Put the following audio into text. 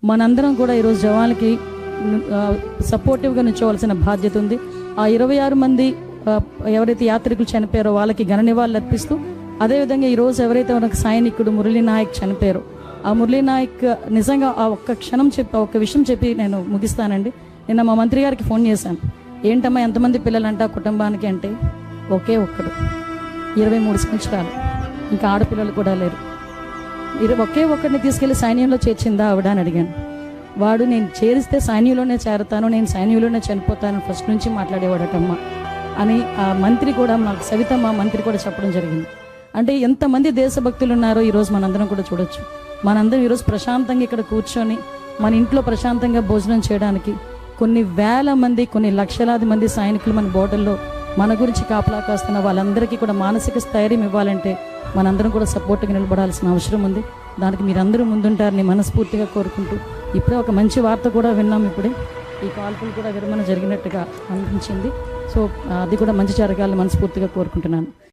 మనందరం కూడా ఈరోజు జవాన్లకి సపోర్టివ్గా నిల్చోవలసిన బాధ్యత ఉంది. ఆ 26 మంది ఎవరైతే యాత్రికులు చనిపోయారో వాళ్ళకి ఘన నివాళులు అర్పిస్తూ, అదేవిధంగా ఈరోజు ఎవరైతే మనకు సైనికుడు మురళీ నాయక్ చనిపోయారో ఆ మురళీ నాయక్ నిజంగా ఆ ఒక్క విషయం చెప్పి నేను ముగిస్తానండి. నిన్న మా మంత్రి గారికి ఫోన్ చేశాను. ఏంటమ్మా ఎంతమంది పిల్లలంట ఆ కుటుంబానికి అంటే, ఒకే ఒక్కడు 23 సంవత్సరాలు, ఇంకా ఆడపిల్లలు కూడా లేరు. ఒకే ఒక్కడిని తీసుకెళ్లి సైన్యంలో చేర్చిందా ఆవిడ అని అడిగాను. వాడు నేను చేరిస్తే సైన్యంలోనే చేరతాను, నేను సైన్యంలోనే చనిపోతాను ఫస్ట్ నుంచి మాట్లాడేవాడటమ్మా అని ఆ మంత్రి కూడా, నాకు సవితమ్మ మంత్రి కూడా చెప్పడం జరిగింది. అంటే ఎంతమంది దేశభక్తులు ఉన్నారో ఈరోజు మనందరం కూడా చూడొచ్చు. మనందరం ఈరోజు ప్రశాంతంగా ఇక్కడ కూర్చొని మన ఇంట్లో ప్రశాంతంగా భోజనం చేయడానికి కొన్ని వేల మంది, కొన్ని లక్షలాది మంది సైనికులు మన బోర్డర్లో మన గురించి కాపలా కాస్తున్న వాళ్ళందరికీ కూడా మానసిక స్థైర్యం ఇవ్వాలంటే మనందరం కూడా సపోర్ట్గా నిలబడాల్సిన అవసరం ఉంది. దానికి మీరందరూ ముందుంటారని మనస్ఫూర్తిగా కోరుకుంటూ, ఇప్పుడే ఒక మంచి వార్త కూడా విన్నాం. ఇప్పుడే ఈ కాల్పులు కూడా విరమణ జరిగినట్టుగా అనిపించింది. సో అది కూడా మంచి జరగాలని మనస్ఫూర్తిగా కోరుకుంటున్నాను.